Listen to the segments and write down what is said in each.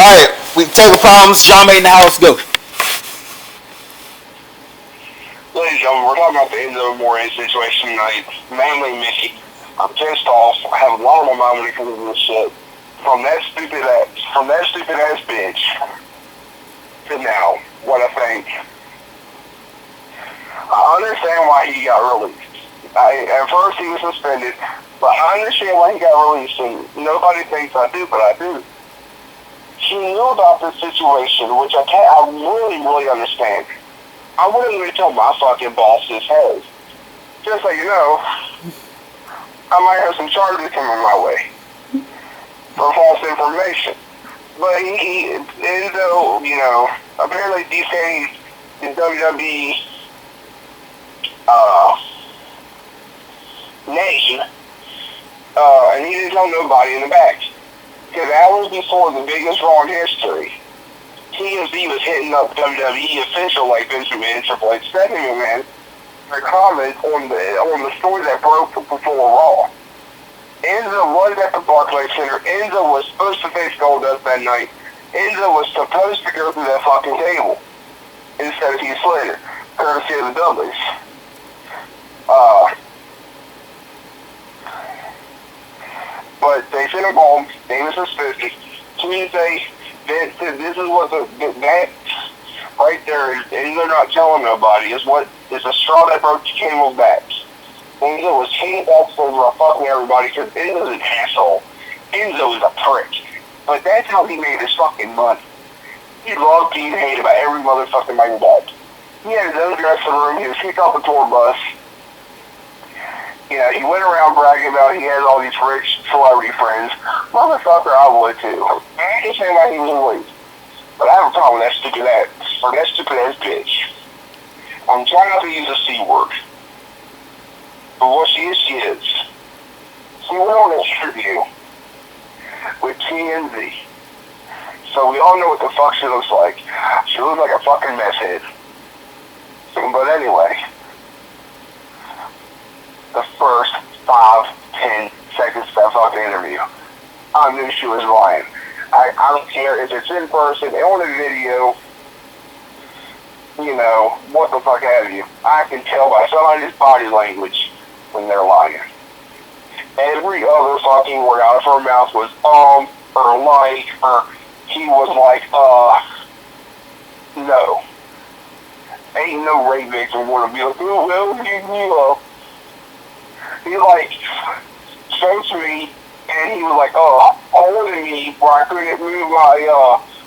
Alright, we technical problems. Sean made in the house. Go. Ladies and gentlemen, we're talking about the ENZO Amore situation tonight. Mainly me. I'm pissed off. I have a lot on my mind when it comes to this shit. From that stupid ass bitch to now, what I think. I understand why he got released. At first he was suspended, but I understand why he got released, and nobody thinks I do, but I do. She knew about this situation, which I really understand. I wouldn't even tell my fucking boss this has. Just so you know, I might have some charges coming my way for false information. But ENZO, apparently defaced his WWE name, and he didn't tell nobody in the back. Because hours before the biggest Raw in history, TMZ was hitting up WWE official like Vince McMahon, Triple H, Stephanie McMahon for comment on the story that broke before Raw. ENZO was at the Barclays Center. ENZO was supposed to face Goldust that night. ENZO was supposed to go through that fucking table instead of Heath Slater, courtesy of the Dudleys. But they sent him home. They were suspicious. Tuesday, Vince said this is what that right there is, and they're not telling nobody, is a straw that broke the camel's back. ENZO was hating backstage while fucking everybody because ENZO's an asshole. ENZO is a prick. But that's how he made his fucking money. He loved being hated by every motherfucking man back. He had his own dressing room. He was kicked off the tour bus. He went around bragging about he has all these rich celebrity friends. Motherfucker, I would too. I ain't saying why he was released. But I have a problem with that stupid ass bitch. I'm trying not to use the C word. But what she is, she is. She went on an interview with TMZ. So we all know what the fuck she looks like. She looks like a fucking mess head. But anyway, the first 5-10 seconds of that fucking interview, I knew she was lying. I don't care if it's in person, on a video, what the fuck have you. I can tell by somebody's body language when they're lying. Every other fucking word out of her mouth was or like, or he was like, no. Ain't no rape victim wanna be like, oh, well, he like spoke to me, and he was like, holding me where I couldn't move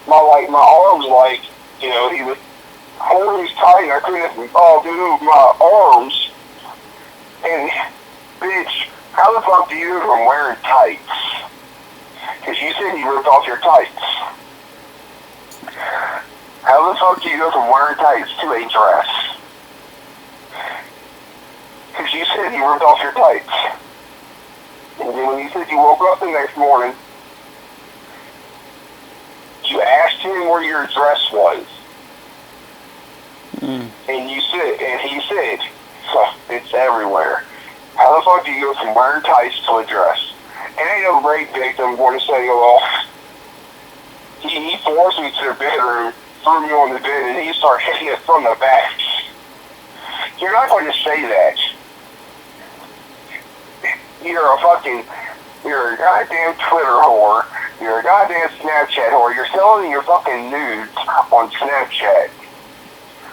my arms, like, he was holding me tight, and I couldn't move my arms. And bitch, how the fuck do you go from wearing tights? Because you said you ripped off your tights. How the fuck do you go from wearing tights to a dress? Because you said you ripped off your tights. And then when you said you woke up the next morning, you asked him where your dress was. And he said, it's everywhere. How the fuck do you go from wearing tights to a dress? And ain't no rape victim going to say, he forced me to the bedroom, threw me on the bed, and he started hitting it from the back. You're not going to say that. You're a goddamn Twitter whore. You're a goddamn Snapchat whore. You're selling your fucking nudes on Snapchat.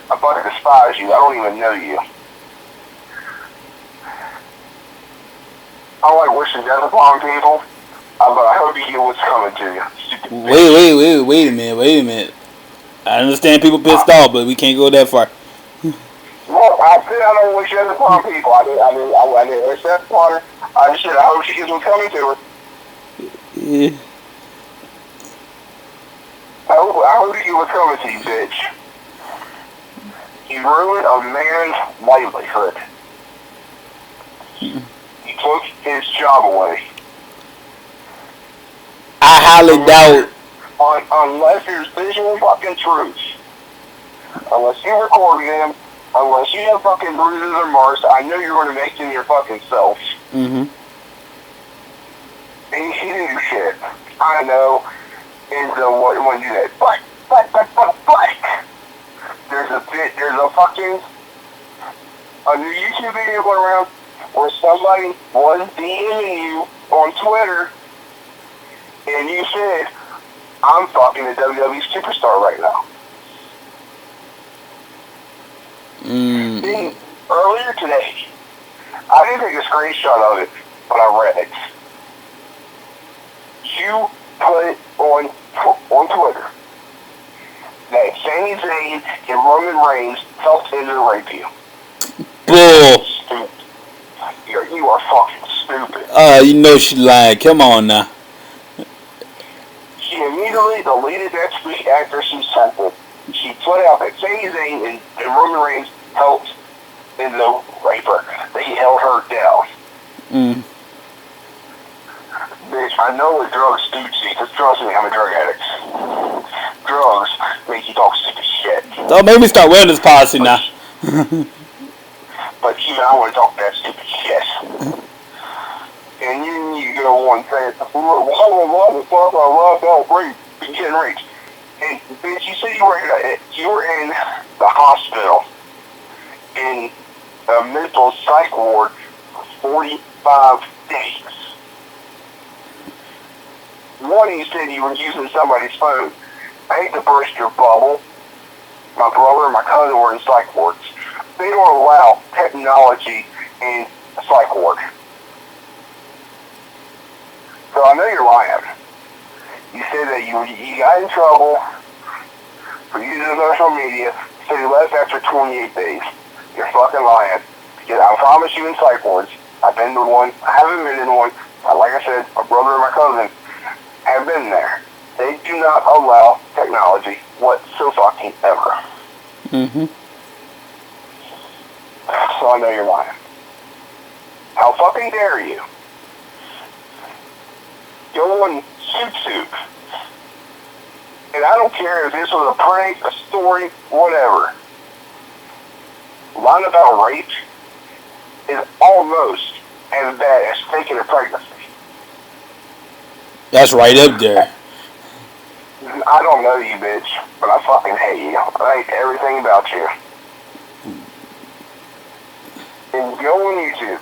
I fucking despise you. I don't even know you. I don't like wishing death upon people, but I hope you get what's coming to you. Stupid bitch. Wait a minute. I understand people pissed off, but we can't go that far. Well, I said I don't wish death upon people. I didn't wish death upon her. I just said I hope she gets what's coming to her. Yeah. I hope you get what's coming to you, bitch. You ruined a man's livelihood. You took his job away. I highly doubt. Unless there's visual fucking truth. Unless you recorded him, unless you have fucking bruises or marks, I know you're going to make them your fucking self. Mm-hmm. He didn't do shit. I know. ENZO wouldn't do that. But, there's a fucking, a new YouTube video going around where somebody was DMing you on Twitter, and you said, I'm fucking a WWE superstar right now. Then, earlier today, I didn't take a screenshot of it, but I read it. You put on Twitter that Sami Zayn and Roman Reigns helped Enzo rape you. Bull. Stupid. You are fucking stupid. You know she lied. Come on now. She immediately deleted that tweet after she sent it. She put out that Sami Zayn and Roman Reigns helped Enzo rape her. They held her down. Bitch, I know what drugs do to you, because trust me, I'm a drug addict. Drugs make you talk stupid shit. Don't make me start wearing this policy now. But you know, I want to talk that stupid shit. And you go on and say, why the fuck I love that rape, getting raped. And bitch, you said you were in the hospital in a mental psych ward for 45 days. One, you said you were using somebody's phone. I hate to burst your bubble. My brother and my cousin were in psych wards. They don't allow technology in a psych ward. So I know you're lying. You said that you got in trouble for using social media, so you left after 28 days. You're fucking lying. Because I promise you in psych wards, I've been to one, I haven't been in one. Like I said, my brother and my cousin have been there. They do not allow technology whatsoever. So I know you're lying. How fucking dare you? Go on YouTube. And I don't care if this was a prank, a story, whatever. Lying about rape is almost as bad as faking a pregnancy. That's right up there. I don't know you, bitch, but I fucking hate you. I hate everything about you. And go on YouTube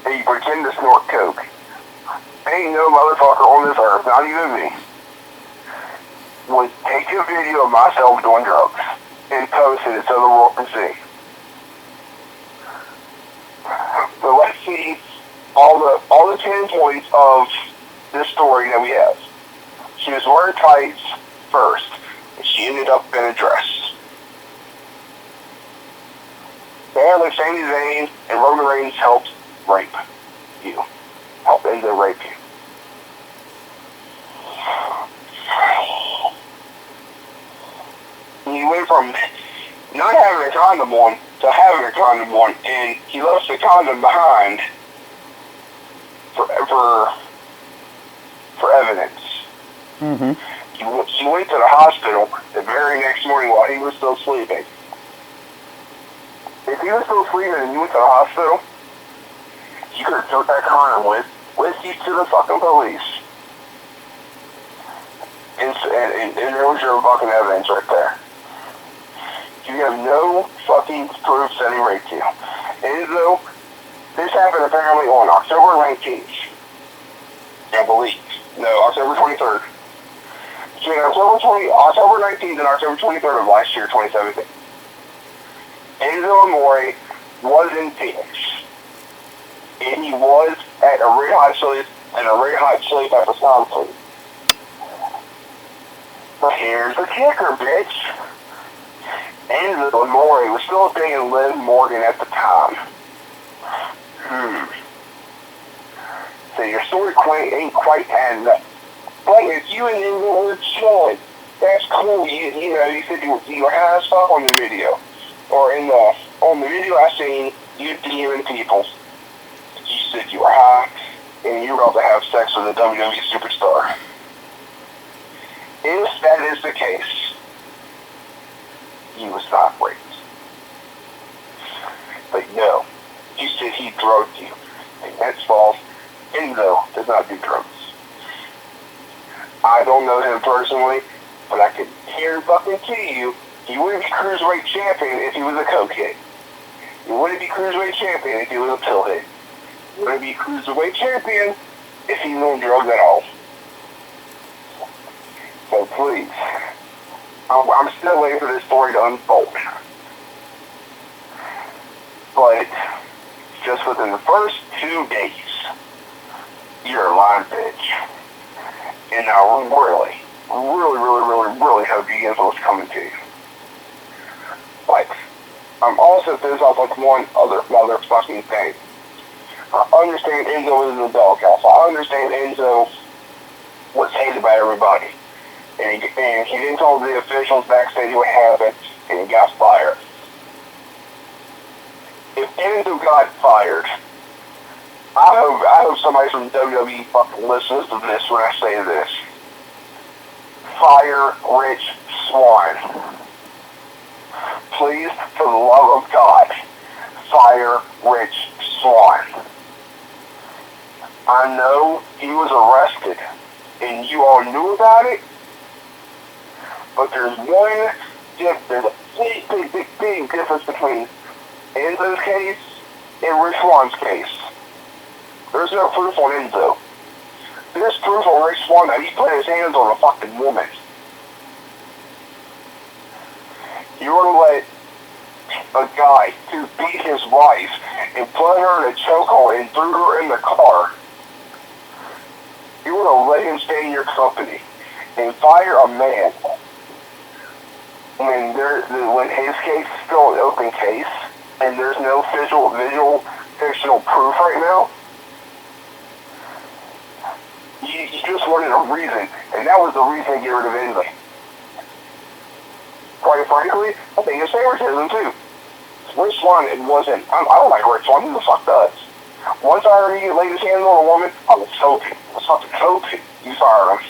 and you pretend to snort coke. Ain't no motherfucker on this earth, not even me, would take a video of myself doing drugs and post it so the world can see. So let's see all the 10 points of this story that we have. She was wearing tights first, and she ended up in a dress. Apparently, Sami Zayn and Roman Reigns helped rape you. Helped Enzo rape you. He went from not having a condom on to having a condom on, and he left the condom behind for evidence. He went to the hospital the very next morning while he was still sleeping. If he was still sleeping and you went to the hospital, you could have took that condom with you to the fucking police. And there was your fucking evidence right there. You have no fucking proof that he raped you. Enzo, this happened apparently on October 19th. I believe. No, October 23rd. Between October 19th and October 23rd of last year, 2017. ENZO Amore was in Phoenix. And he was at a red hot sleep at the sound sleep. But here's the kicker, bitch. ENZO Amore was still dating Liv Morgan at the time. So your story ain't quite adding up. But if you and Enzo were chilling, that's cool. You know, you said you were high as fuck on the video. Or on the video I seen, you DMing people. You said you were high, and you were about to have sex with a WWE superstar. If that is the case, you was not raped. But no, you said he drugged you, and that's false. Enzo does not do drugs. I don't know him personally, but I can fucking tell you, he wouldn't be Cruiserweight Champion if he was a cokehead. He wouldn't be Cruiserweight Champion if he was a pillhead. He wouldn't be Cruiserweight Champion if he's on drugs at all. So please, I'm still waiting for this story to unfold. But just within the first 2 days, you're a line bitch. And I really hope you get what's coming to you. But I'm also pissed off like one other motherfucking thing. I understand Enzo is in the doghouse. I understand Enzo was hated by everybody. And he didn't tell the officials backstage what happened, and he got fired. If Enzo got fired, I hope somebody from WWE fucking listens to this when I say this. Fire Rich Swann. Please, for the love of God, fire Rich Swann. I know he was arrested, and you all knew about it, but there's a big difference between Enzo's case and Rich Swann's case. There's no proof on Enzo. There's proof on Rich Swann that he put his hands on a fucking woman. You want to let a guy who beat his wife and put her in a chokehold and threw her in the car, you want to let him stay in your company and fire a man when his case is still an open case and there's no visual fictional proof right now? You just wanted a reason, and that was the reason to get rid of Enzo. Quite frankly, I think it's favoritism too. Rich Swann, I don't like Rich Swann, who the fuck does? Once I heard he laid his hands on a woman, I was hoping. I was fucking hoping you fired him.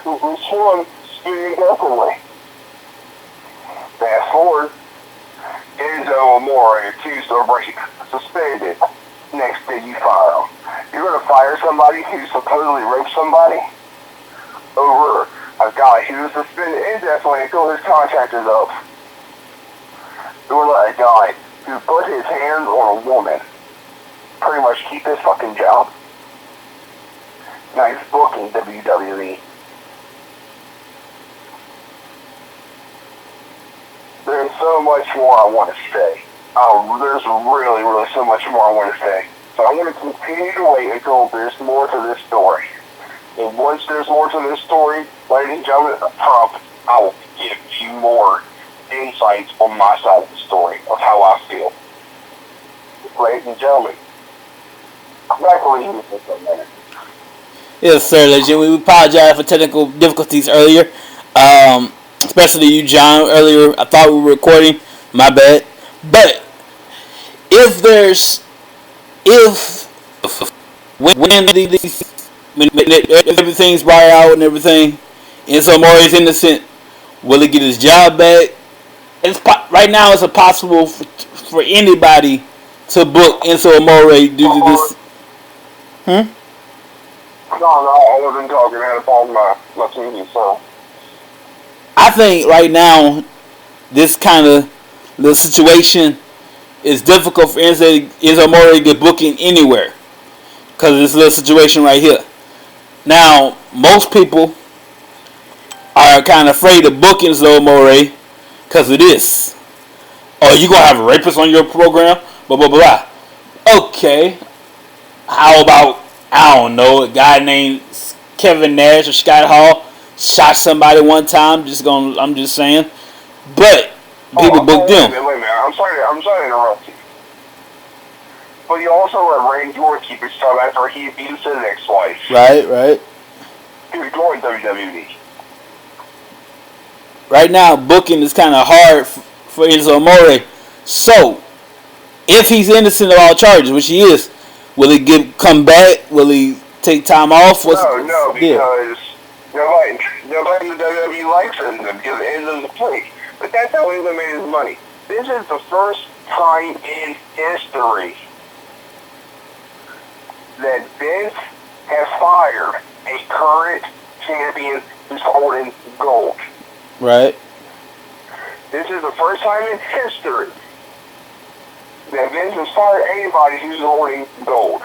Rich Swann speaking openly. Fast forward, ENZO Amore accused of rape, suspended. Next day you fire him. You're going to fire somebody who supposedly raped somebody over a guy who was suspended indefinitely until his contract is up. You're going to let a guy who put his hands on a woman pretty much keep his fucking job. Nice booking, WWE. There's so much more I want to say. There's really so much more I want to say. So I'm going to continue to wait until there's more to this story. And once there's more to this story, ladies and gentlemen, I will give you more insights on my side of the story of how I feel. Ladies and gentlemen, back over to you for a minute. Yes, sir, legend. We apologize for technical difficulties earlier. Especially you, John, earlier. I thought we were recording. My bad. But when everything's brought out and everything, ENZO Amore is innocent, will he get his job back? Right now, it's impossible for anybody to book ENZO Amore due to this. No, I wasn't talking. I had a phone my TV, so. I think right now, this kind of the situation is difficult for ENZO Amore to get booking anywhere because of this little situation right here. Now, most people are kind of afraid of booking ENZO Amore because of this. Oh, you gonna have a rapist on your program? Blah blah blah. Okay, how about, I don't know, a guy named Kevin Nash or Scott Hall shot somebody one time? I'm just saying, but people book them. Wait a minute. I'm sorry to interrupt you. But you also let Randy Orton keep his job after he abused his ex-wife. Right. He joined WWE. Right now, booking is kind of hard for ENZO Amore. So, if he's innocent of all charges, which he is, will he come back? Will he take time off? No, because nobody in the WWE likes him because Enzo's a play. But that's how Enzo made his money. This is the first time in history that Vince has fired a current champion who's holding gold. Right. This is the first time in history that Vince has fired anybody who's holding gold.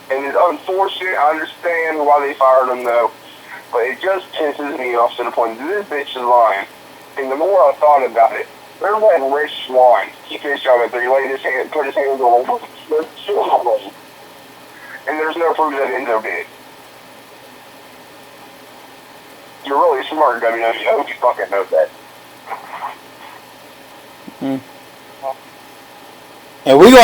And it's unfortunate. I understand why they fired him, though. But it just pisses me off to the point that this bitch is lying. And the more I thought about it, they're letting Rich Swann keep his job after he laid his hand, put his hands on him. And there's no proof that Enzo did. You're really smart, WWE. I hope you fucking know that. And we gonna